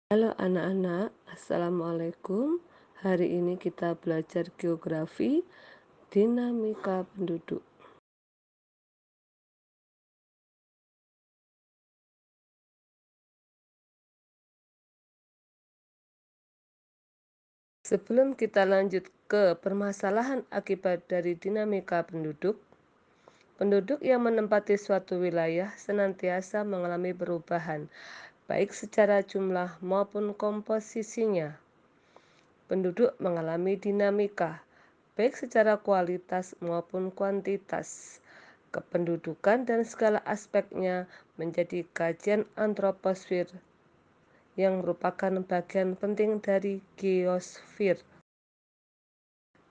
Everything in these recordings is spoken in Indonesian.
Halo anak-anak, Assalamualaikum. Hari ini kita belajar geografi, dinamika penduduk. Sebelum kita lanjut ke permasalahan akibat dari dinamika penduduk, penduduk yang menempati suatu wilayah senantiasa mengalami perubahan, baik secara jumlah maupun komposisinya. Penduduk mengalami dinamika, baik secara kualitas maupun kuantitas. Kependudukan dan segala aspeknya menjadi kajian antroposfer yang merupakan bagian penting dari geosfer.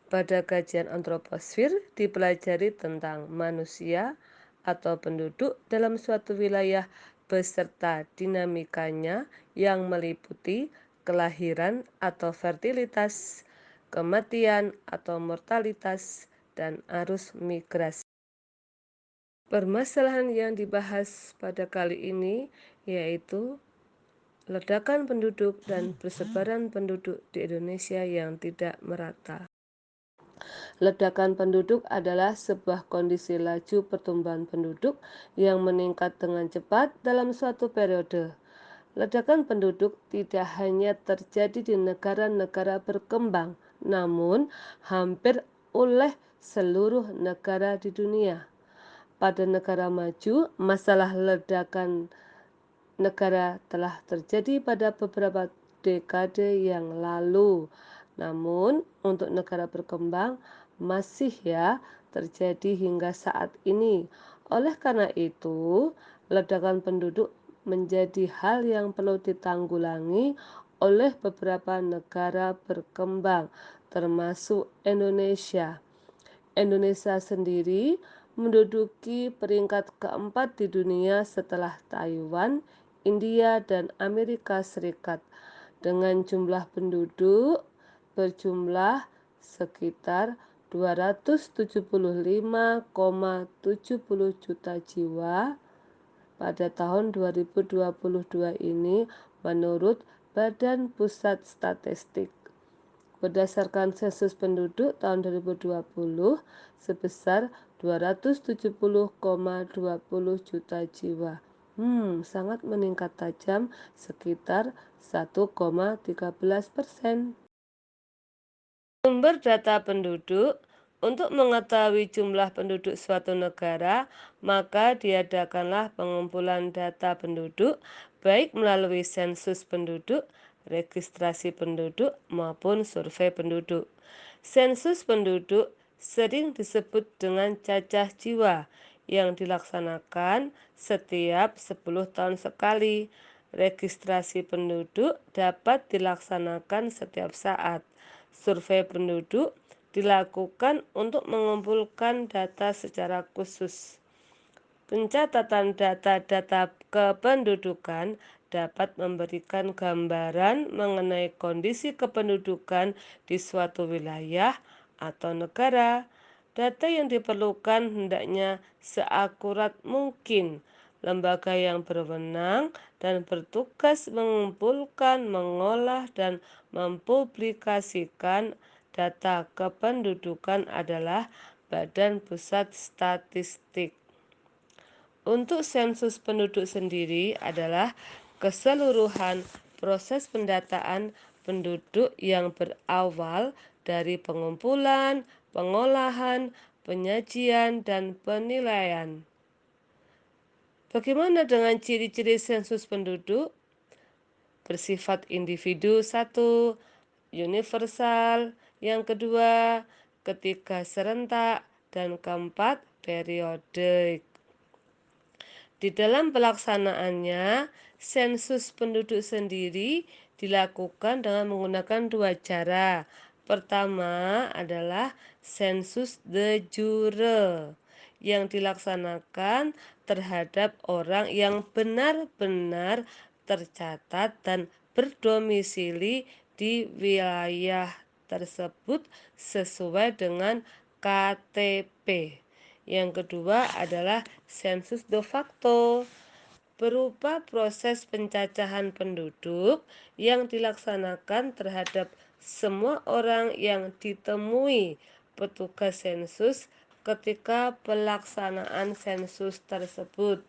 Pada kajian antroposfer dipelajari tentang manusia atau penduduk dalam suatu wilayah beserta dinamikanya yang meliputi kelahiran atau fertilitas, kematian atau mortalitas, dan arus migrasi. Permasalahan yang dibahas pada kali ini yaitu ledakan penduduk dan persebaran penduduk di Indonesia yang tidak merata. Ledakan penduduk adalah sebuah kondisi laju pertumbuhan penduduk yang meningkat dengan cepat dalam suatu periode. Ledakan penduduk tidak hanya terjadi di negara-negara berkembang, namun hampir oleh seluruh negara di dunia. Pada negara maju, masalah ledakan negara telah terjadi pada beberapa dekade yang lalu. Namun, untuk negara berkembang masih terjadi hingga saat ini. Oleh karena itu, ledakan penduduk menjadi hal yang perlu ditanggulangi oleh beberapa negara berkembang, termasuk Indonesia. Indonesia sendiri menduduki peringkat keempat di dunia setelah Taiwan, India, dan Amerika Serikat dengan jumlah penduduk berjumlah sekitar 275,70 juta jiwa pada tahun 2022 ini menurut Badan Pusat Statistik. Berdasarkan sensus penduduk tahun 2020 sebesar 270,20 juta jiwa. Sangat meningkat tajam sekitar 1,13%. Sumber data penduduk. Untuk mengetahui jumlah penduduk suatu negara, maka diadakanlah pengumpulan data penduduk baik melalui sensus penduduk, registrasi penduduk, maupun survei penduduk. Sensus penduduk sering disebut dengan cacah jiwa yang dilaksanakan setiap 10 tahun sekali. Registrasi penduduk dapat dilaksanakan setiap saat. Survei penduduk dilakukan untuk mengumpulkan data secara khusus. Pencatatan data-data kependudukan dapat memberikan gambaran mengenai kondisi kependudukan di suatu wilayah atau negara. Data yang diperlukan hendaknya seakurat mungkin. Lembaga yang berwenang dan bertugas mengumpulkan, mengolah, dan mempublikasikan data kependudukan adalah Badan Pusat Statistik. Untuk sensus penduduk sendiri adalah keseluruhan proses pendataan penduduk yang berawal dari pengumpulan, pengolahan, penyajian, dan penilaian. Bagaimana dengan ciri-ciri sensus penduduk? Bersifat individu satu, universal, yang kedua, ketiga serentak, dan keempat periodik. Di dalam pelaksanaannya, sensus penduduk sendiri dilakukan dengan menggunakan dua cara. Pertama adalah sensus de jure yang dilaksanakan terhadap orang yang benar-benar tercatat dan berdomisili di wilayah tersebut sesuai dengan KTP. Yang kedua adalah sensus de facto berupa proses pencacahan penduduk yang dilaksanakan terhadap semua orang yang ditemui petugas sensus ketika pelaksanaan sensus tersebut.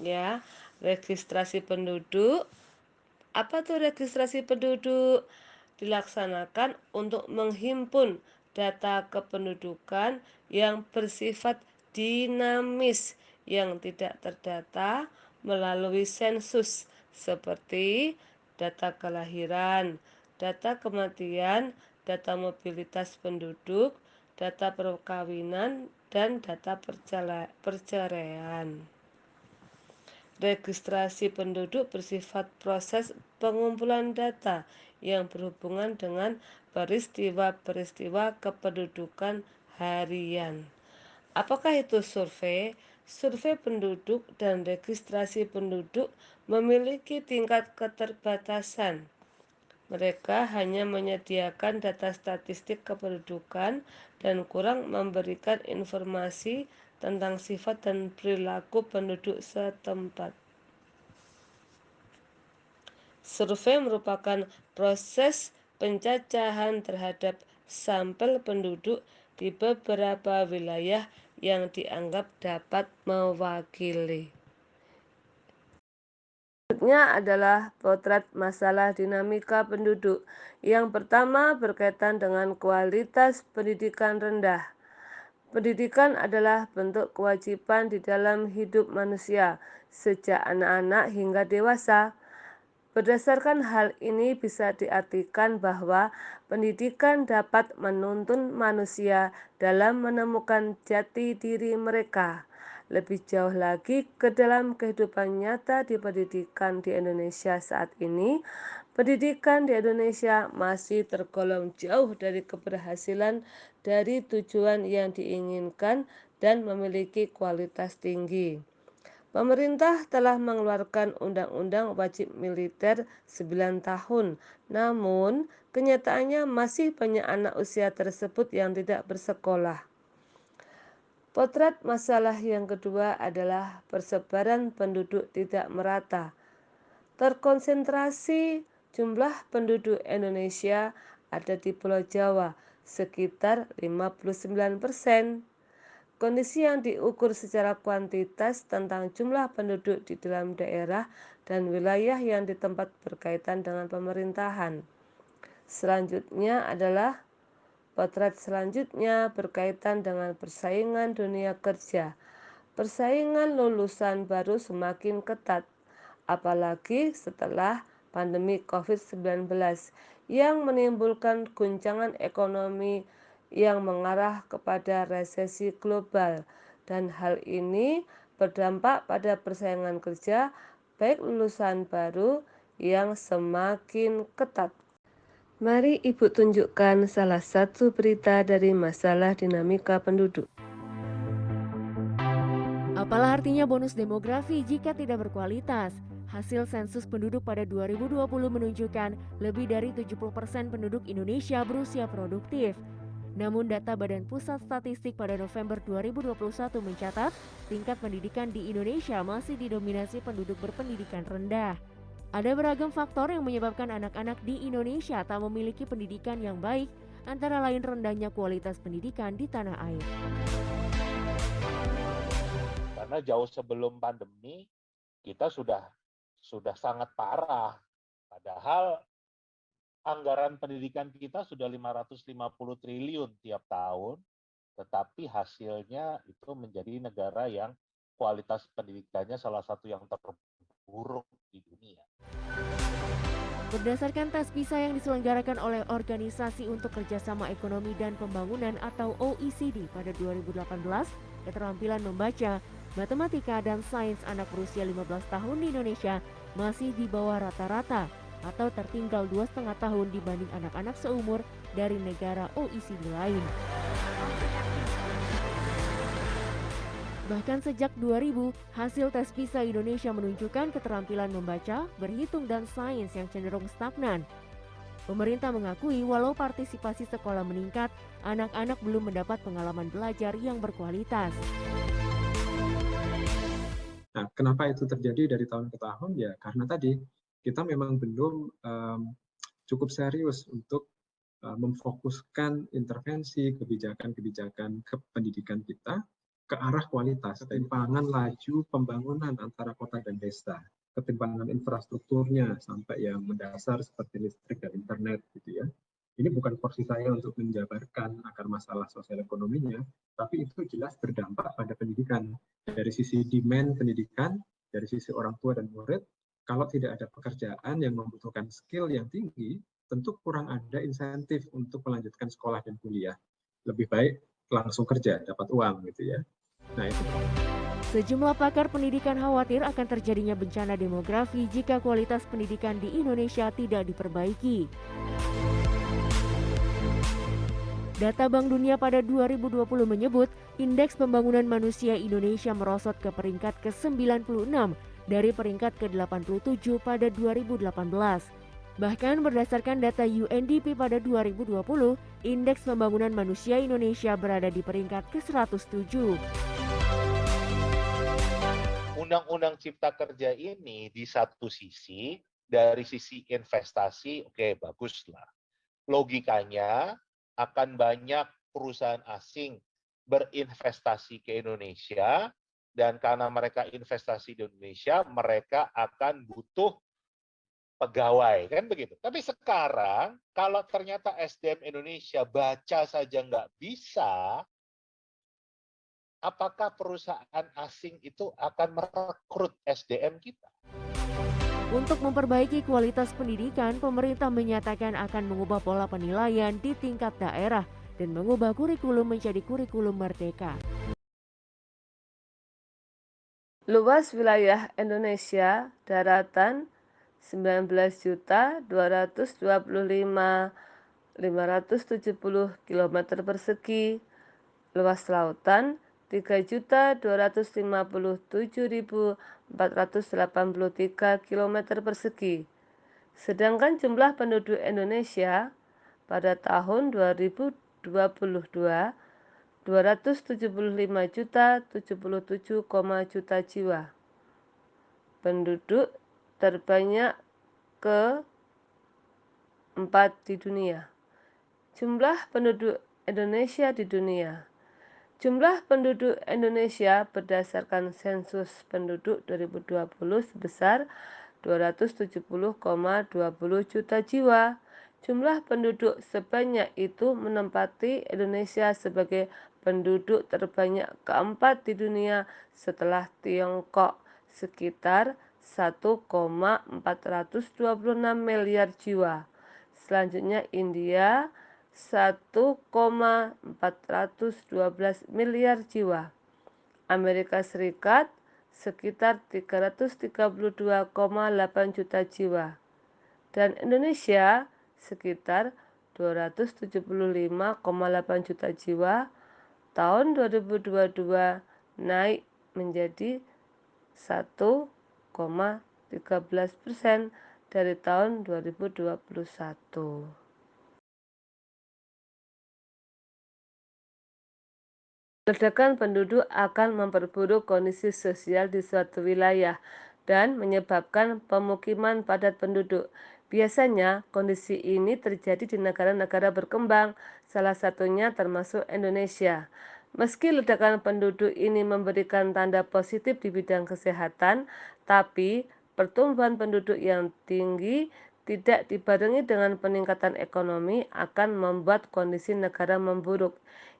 Ya, registrasi penduduk. Apa tuh registrasi penduduk? Dilaksanakan untuk menghimpun data kependudukan yang bersifat dinamis yang tidak terdata melalui sensus seperti data kelahiran, data kematian, data mobilitas penduduk, data perkawinan, dan data perceraian. Registrasi penduduk bersifat proses pengumpulan data yang berhubungan dengan peristiwa-peristiwa kependudukan harian. Apakah itu survei? Survei penduduk dan registrasi penduduk memiliki tingkat keterbatasan. Mereka hanya menyediakan data statistik kependudukan dan kurang memberikan informasi tentang sifat dan perilaku penduduk setempat. Survei merupakan proses pencacahan terhadap sampel penduduk di beberapa wilayah yang dianggap dapat mewakili. Selanjutnya adalah potret masalah dinamika penduduk. Yang pertama berkaitan dengan kualitas pendidikan rendah. Pendidikan adalah bentuk kewajiban di dalam hidup manusia, sejak anak-anak hingga dewasa. Berdasarkan hal ini bisa diartikan bahwa pendidikan dapat menuntun manusia dalam menemukan jati diri mereka. Lebih jauh lagi ke dalam kehidupan nyata di pendidikan di Indonesia saat ini, pendidikan di Indonesia masih tergolong jauh dari keberhasilan dari tujuan yang diinginkan dan memiliki kualitas tinggi. Pemerintah telah mengeluarkan Undang-Undang Wajib Militer 9 tahun, namun kenyataannya masih banyak anak usia tersebut yang tidak bersekolah. Potret masalah yang kedua adalah persebaran penduduk tidak merata. Terkonsentrasi jumlah penduduk Indonesia ada di Pulau Jawa, sekitar 59%. Kondisi yang diukur secara kuantitas tentang jumlah penduduk di dalam daerah dan wilayah yang di tempat berkaitan dengan pemerintahan. Selanjutnya adalah potret selanjutnya berkaitan dengan persaingan dunia kerja. Persaingan lulusan baru semakin ketat, apalagi setelah pandemi COVID-19 yang menimbulkan guncangan ekonomi yang mengarah kepada resesi global, dan hal ini berdampak pada persaingan kerja baik lulusan baru yang semakin ketat. Mari Ibu tunjukkan salah satu berita dari masalah dinamika penduduk. Apalah artinya bonus demografi jika tidak berkualitas? Hasil sensus penduduk pada 2020 menunjukkan lebih dari 70% penduduk Indonesia berusia produktif. Namun data Badan Pusat Statistik pada November 2021 mencatat tingkat pendidikan di Indonesia masih didominasi penduduk berpendidikan rendah. Ada beragam faktor yang menyebabkan anak-anak di Indonesia tak memiliki pendidikan yang baik, antara lain rendahnya kualitas pendidikan di tanah air. Karena jauh sebelum pandemi kita sudah sangat parah. Padahal anggaran pendidikan kita sudah 550 triliun tiap tahun, tetapi hasilnya itu menjadi negara yang kualitas pendidikannya salah satu yang terburuk di dunia. Berdasarkan tes PISA yang diselenggarakan oleh Organisasi untuk Kerjasama Ekonomi dan Pembangunan atau OECD pada 2018, keterampilan membaca, matematika, dan sains anak berusia 15 tahun di Indonesia masih di bawah rata-rata atau tertinggal 2,5 tahun dibanding anak-anak seumur dari negara OECD lain. Bahkan sejak 2000, hasil tes PISA Indonesia menunjukkan keterampilan membaca, berhitung, dan sains yang cenderung stagnan. Pemerintah mengakui walau partisipasi sekolah meningkat, anak-anak belum mendapat pengalaman belajar yang berkualitas. Nah, kenapa itu terjadi dari tahun ke tahun? Ya karena tadi kita memang belum cukup serius untuk memfokuskan intervensi kebijakan-kebijakan pendidikan kita ke arah kualitas, ketimpangan laju pembangunan antara kota dan desa, ketimpangan infrastrukturnya sampai yang mendasar seperti listrik dan internet gitu ya. Ini bukan porsi saya untuk menjabarkan akar masalah sosial ekonominya, tapi itu jelas berdampak pada pendidikan. Dari sisi demand pendidikan, dari sisi orang tua dan murid, kalau tidak ada pekerjaan yang membutuhkan skill yang tinggi, tentu kurang ada insentif untuk melanjutkan sekolah dan kuliah. Lebih baik langsung kerja, dapat uang gitu ya. Nah itu. Sejumlah pakar pendidikan khawatir akan terjadinya bencana demografi jika kualitas pendidikan di Indonesia tidak diperbaiki. Data Bank Dunia pada 2020 menyebut indeks pembangunan manusia Indonesia merosot ke peringkat ke-96 dari peringkat ke-87 pada 2018. Bahkan berdasarkan data UNDP pada 2020, indeks pembangunan manusia Indonesia berada di peringkat ke-107. Undang-undang Cipta Kerja ini di satu sisi, dari sisi investasi, oke, baguslah. Logikanya akan banyak perusahaan asing berinvestasi ke Indonesia, dan karena mereka investasi di Indonesia, mereka akan butuh pegawai, kan begitu. Tapi sekarang, kalau ternyata SDM Indonesia baca saja nggak bisa, apakah perusahaan asing itu akan merekrut SDM kita? Untuk memperbaiki kualitas pendidikan, pemerintah menyatakan akan mengubah pola penilaian di tingkat daerah dan mengubah kurikulum menjadi kurikulum merdeka. Luas wilayah Indonesia daratan 19.225.570 km persegi, luas lautan 3.257.483 km persegi. Sedangkan jumlah penduduk Indonesia pada tahun 2022 275.077, juta jiwa. Penduduk terbanyak keempat di dunia. Jumlah penduduk Indonesia di dunia. Jumlah penduduk Indonesia berdasarkan sensus penduduk 2020 sebesar 270,20 juta jiwa. Jumlah penduduk sebanyak itu menempati Indonesia sebagai penduduk terbanyak keempat di dunia setelah Tiongkok, sekitar 1,426 miliar jiwa. Selanjutnya India 1,412 miliar jiwa. Amerika Serikat sekitar 332,8 juta jiwa. Dan Indonesia sekitar 275,8 juta jiwa. Tahun 2022 naik menjadi 1,13% dari tahun 2021. Ledakan penduduk akan memperburuk kondisi sosial di suatu wilayah dan menyebabkan pemukiman padat penduduk. Biasanya kondisi ini terjadi di negara-negara berkembang, salah satunya termasuk Indonesia. Meski ledakan penduduk ini memberikan tanda positif di bidang kesehatan, tapi pertumbuhan penduduk yang tinggi tidak dibarengi dengan peningkatan ekonomi akan membuat kondisi negara memburuk.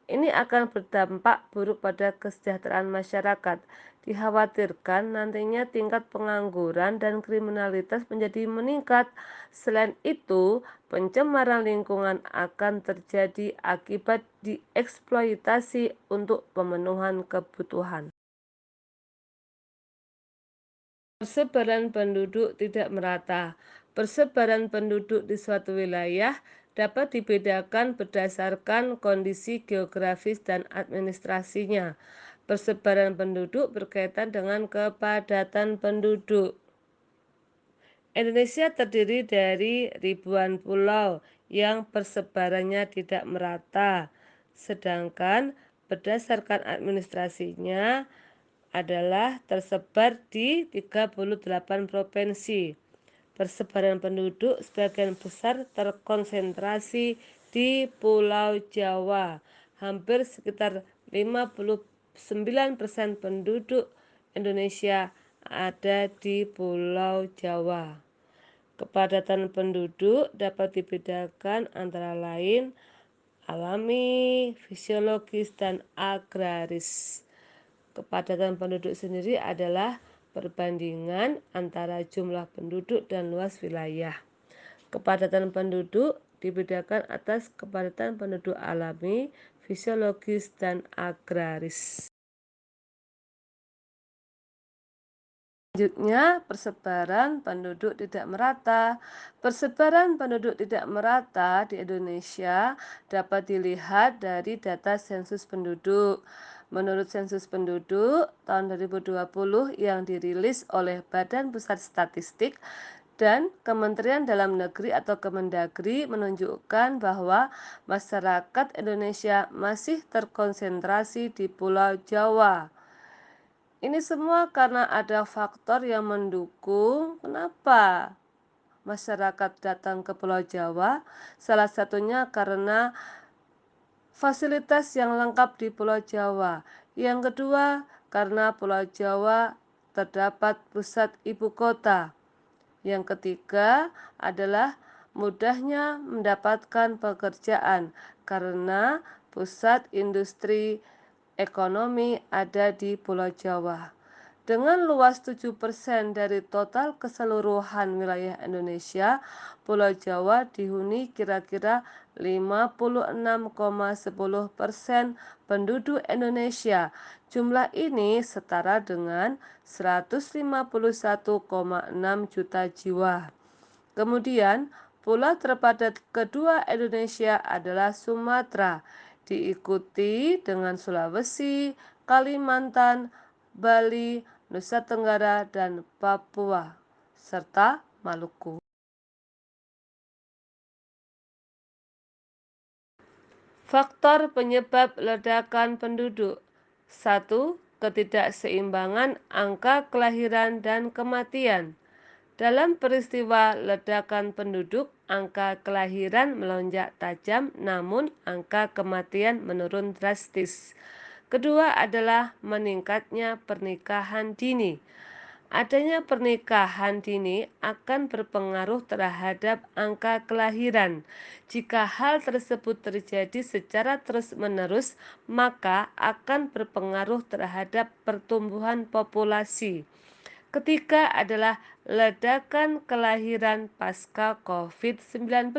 Ini akan berdampak buruk pada kesejahteraan masyarakat. Dikhawatirkan nantinya tingkat pengangguran dan kriminalitas menjadi meningkat. Selain itu, pencemaran lingkungan akan terjadi akibat dieksploitasi untuk pemenuhan kebutuhan. Persebaran penduduk tidak merata. Persebaran penduduk di suatu wilayah dapat dibedakan berdasarkan kondisi geografis dan administrasinya. Persebaran penduduk berkaitan dengan kepadatan penduduk. Indonesia terdiri dari ribuan pulau yang persebarannya tidak merata, sedangkan berdasarkan administrasinya adalah tersebar di 38 provinsi. Persebaran penduduk sebagian besar terkonsentrasi di Pulau Jawa. Hampir sekitar 59% penduduk Indonesia ada di Pulau Jawa. Kepadatan penduduk dapat dibedakan antara lain alami, fisiologis, dan agraris. Kepadatan penduduk sendiri adalah perbandingan antara jumlah penduduk dan luas wilayah. Kepadatan penduduk dibedakan atas kepadatan penduduk alami, fisiologis, dan agraris. Selanjutnya, persebaran penduduk tidak merata. Persebaran penduduk tidak merata di Indonesia dapat dilihat dari data sensus penduduk. Menurut sensus penduduk tahun 2020 yang dirilis oleh Badan Pusat Statistik dan Kementerian Dalam Negeri atau Kemendagri menunjukkan bahwa masyarakat Indonesia masih terkonsentrasi di Pulau Jawa. Ini semua karena ada faktor yang mendukung kenapa masyarakat datang ke Pulau Jawa. Salah satunya karena fasilitas yang lengkap di Pulau Jawa. Yang kedua, karena Pulau Jawa terdapat pusat ibu kota. Yang ketiga adalah mudahnya mendapatkan pekerjaan karena pusat industri ekonomi ada di Pulau Jawa. Dengan luas 7% dari total keseluruhan wilayah Indonesia, Pulau Jawa dihuni kira-kira 56,10% penduduk Indonesia. Jumlah ini setara dengan 151,6 juta jiwa. Kemudian, pulau terpadat kedua Indonesia adalah Sumatera, diikuti dengan Sulawesi, Kalimantan, Bali, Nusa Tenggara, dan Papua, serta Maluku. Faktor penyebab ledakan penduduk. 1. Ketidakseimbangan angka kelahiran dan kematian. Dalam peristiwa ledakan penduduk, angka kelahiran melonjak tajam namun angka kematian menurun drastis. Kedua adalah meningkatnya pernikahan dini. Adanya pernikahan dini akan berpengaruh terhadap angka kelahiran. Jika hal tersebut terjadi secara terus-menerus, maka akan berpengaruh terhadap pertumbuhan populasi. Ketiga adalah ledakan kelahiran pasca COVID-19.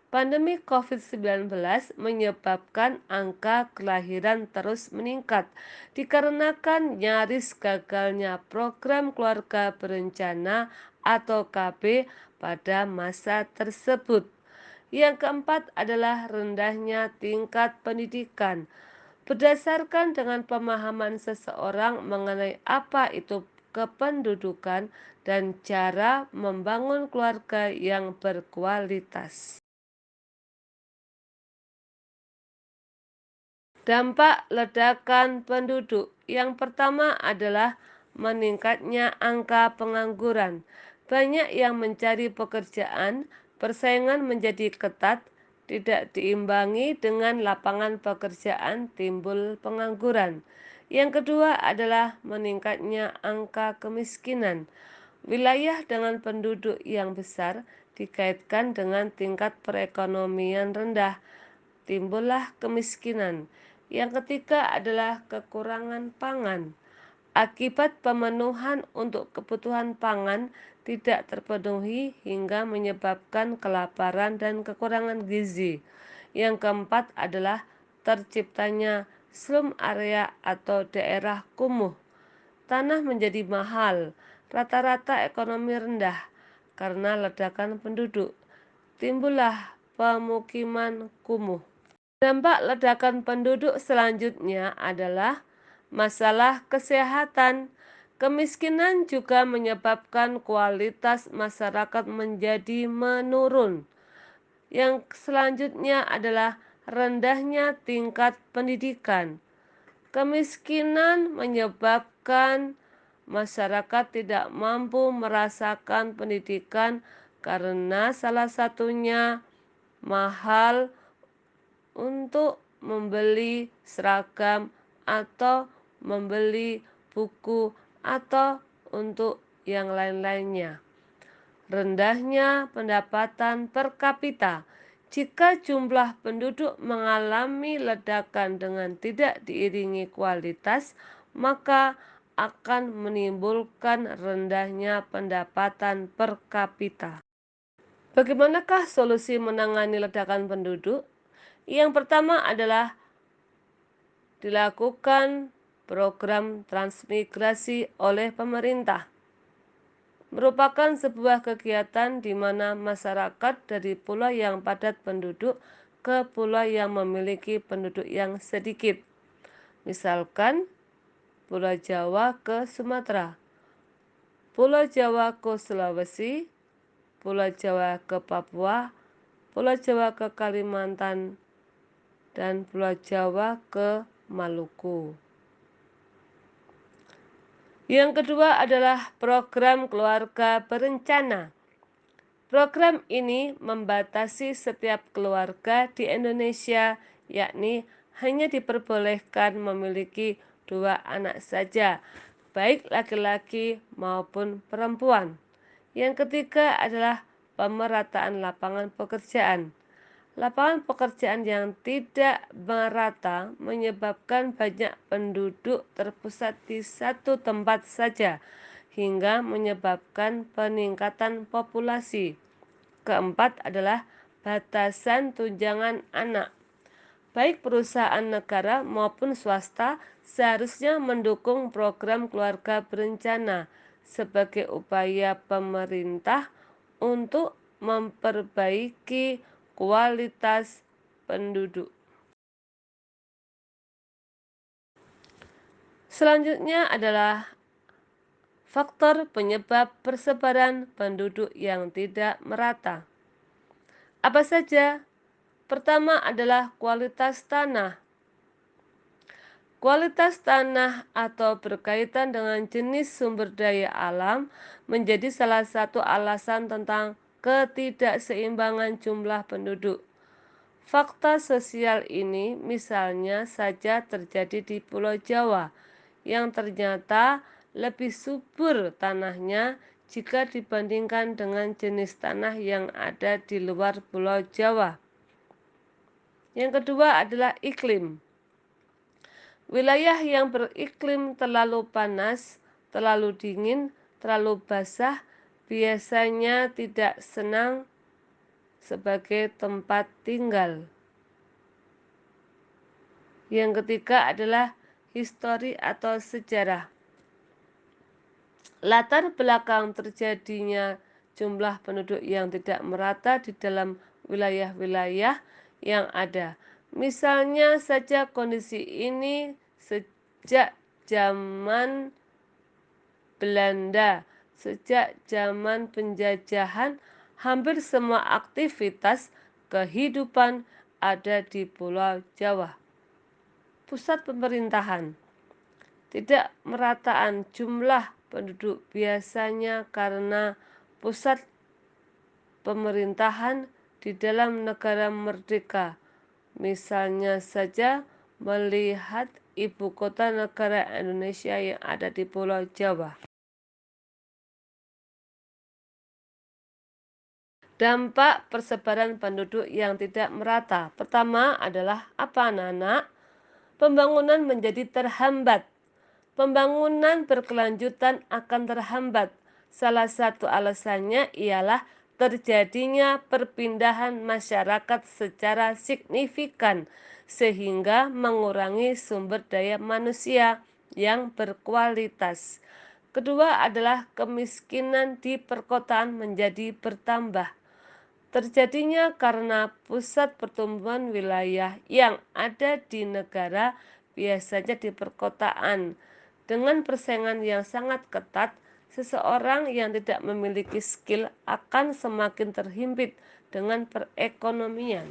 Pandemi COVID-19 menyebabkan angka kelahiran terus meningkat dikarenakan nyaris gagalnya program keluarga berencana atau KB pada masa tersebut. Yang keempat adalah rendahnya tingkat pendidikan. Berdasarkan dengan pemahaman seseorang mengenai apa itu kependudukan dan cara membangun keluarga yang berkualitas. Dampak ledakan penduduk. Yang pertama adalah meningkatnya angka pengangguran. Banyak yang mencari pekerjaan, persaingan menjadi ketat, tidak diimbangi dengan lapangan pekerjaan, timbul pengangguran. Yang kedua adalah meningkatnya angka kemiskinan. Wilayah dengan penduduk yang besar dikaitkan dengan tingkat perekonomian rendah, timbullah kemiskinan. Yang ketiga adalah kekurangan pangan. Akibat pemenuhan untuk kebutuhan pangan tidak terpenuhi hingga menyebabkan kelaparan dan kekurangan gizi. Yang keempat adalah terciptanya slum area atau daerah kumuh. Tanah menjadi mahal, rata-rata ekonomi rendah karena ledakan penduduk. Timbullah pemukiman kumuh. Dampak ledakan penduduk selanjutnya adalah masalah kesehatan. Kemiskinan juga menyebabkan kualitas masyarakat menjadi menurun. Yang selanjutnya adalah rendahnya tingkat pendidikan. Kemiskinan menyebabkan menyebabkan masyarakat tidak mampu merasakan pendidikan karena salah satunya mahal untuk membeli seragam atau membeli buku atau untuk yang lain-lainnya. Rendahnya pendapatan per kapita. Jika jumlah penduduk mengalami ledakan dengan tidak diiringi kualitas, maka akan menimbulkan rendahnya pendapatan per kapita. Bagaimanakah solusi menangani ledakan penduduk? Yang pertama adalah dilakukan program transmigrasi oleh pemerintah. Merupakan sebuah kegiatan di mana masyarakat dari pulau yang padat penduduk ke pulau yang memiliki penduduk yang sedikit. Misalkan Pulau Jawa ke Sumatera, Pulau Jawa ke Sulawesi, Pulau Jawa ke Papua, Pulau Jawa ke Kalimantan, dan Pulau Jawa ke Maluku. Yang kedua adalah program keluarga berencana. Program ini membatasi setiap keluarga di Indonesia, yakni hanya diperbolehkan memiliki 2 anak saja, baik laki-laki maupun perempuan. Yang ketiga adalah pemerataan lapangan pekerjaan. Lapangan pekerjaan yang tidak merata menyebabkan banyak penduduk terpusat di satu tempat saja, hingga menyebabkan peningkatan populasi. Keempat adalah batasan tunjangan anak. Baik perusahaan negara maupun swasta seharusnya mendukung program keluarga berencana sebagai upaya pemerintah untuk memperbaiki kualitas penduduk. Selanjutnya adalah faktor penyebab persebaran penduduk yang tidak merata. Apa saja? Pertama adalah kualitas tanah. Kualitas tanah atau berkaitan dengan jenis sumber daya alam menjadi salah satu alasan tentang ketidakseimbangan jumlah penduduk. Fakta sosial ini misalnya saja terjadi di Pulau Jawa, yang ternyata lebih subur tanahnya jika dibandingkan dengan jenis tanah yang ada di luar Pulau Jawa. Yang kedua adalah iklim. Wilayah yang beriklim terlalu panas, terlalu dingin, terlalu basah biasanya tidak senang sebagai tempat tinggal. Yang ketiga adalah histori atau sejarah. Latar belakang terjadinya jumlah penduduk yang tidak merata di dalam wilayah-wilayah yang ada. Misalnya saja kondisi ini sejak zaman Belanda, sejak zaman penjajahan, hampir semua aktivitas kehidupan ada di Pulau Jawa. Pusat pemerintahan, tidak merataan jumlah penduduk biasanya karena pusat pemerintahan di dalam negara merdeka. Misalnya saja melihat ibu kota negara Indonesia yang ada di Pulau Jawa. Dampak persebaran penduduk yang tidak merata. Pertama adalah apa, anak-anak? Pembangunan menjadi terhambat. Pembangunan berkelanjutan akan terhambat. Salah satu alasannya ialah terjadinya perpindahan masyarakat secara signifikan sehingga mengurangi sumber daya manusia yang berkualitas. Kedua adalah kemiskinan di perkotaan menjadi bertambah. Terjadinya karena pusat pertumbuhan wilayah yang ada di negara biasanya di perkotaan. Dengan persaingan yang sangat ketat, seseorang yang tidak memiliki skill akan semakin terhimpit dengan perekonomian.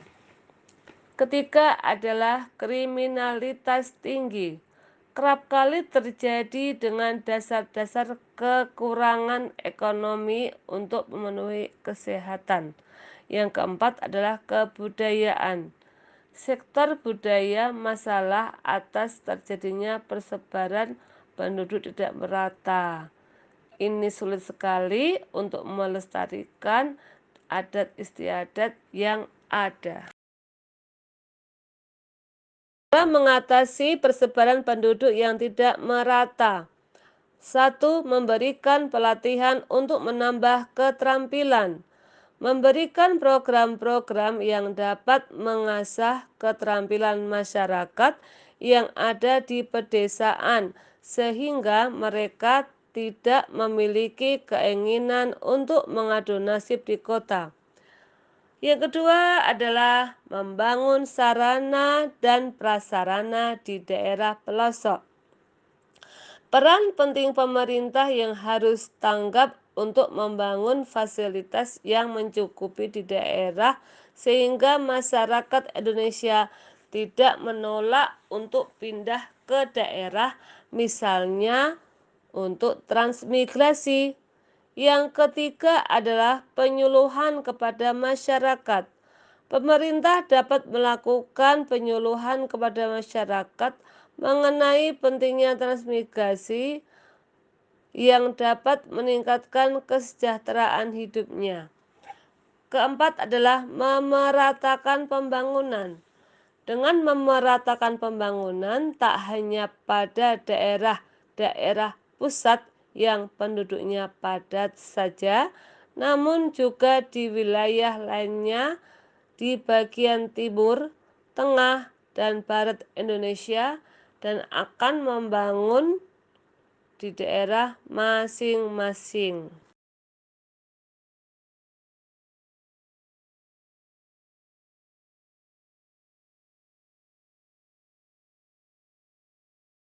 Ketiga adalah kriminalitas tinggi. kerap kali terjadi dengan dasar-dasar kekurangan ekonomi untuk memenuhi kesehatan. Yang keempat adalah kebudayaan. Sektor budaya masalah atas terjadinya persebaran penduduk tidak merata. Ini sulit sekali untuk melestarikan adat istiadat yang ada. Dalam mengatasi persebaran penduduk yang tidak merata. 1. Memberikan pelatihan untuk menambah keterampilan. Memberikan program-program yang dapat mengasah keterampilan masyarakat yang ada di pedesaan sehingga mereka tidak memiliki keinginan untuk mengadu nasib di kota. Yang kedua adalah membangun sarana dan prasarana di daerah pelosok. Peran penting pemerintah yang harus tanggap untuk membangun fasilitas yang mencukupi di daerah sehingga masyarakat Indonesia tidak menolak untuk pindah ke daerah, misalnya untuk transmigrasi. Yang ketiga adalah penyuluhan kepada masyarakat. Pemerintah dapat melakukan penyuluhan kepada masyarakat mengenai pentingnya transmigrasi yang dapat meningkatkan kesejahteraan hidupnya. Keempat adalah memeratakan pembangunan. Dengan memeratakan pembangunan tak hanya pada daerah-daerah pusat yang penduduknya padat saja, namun juga di wilayah lainnya di bagian timur, tengah, dan barat Indonesia dan akan membangun di daerah masing-masing.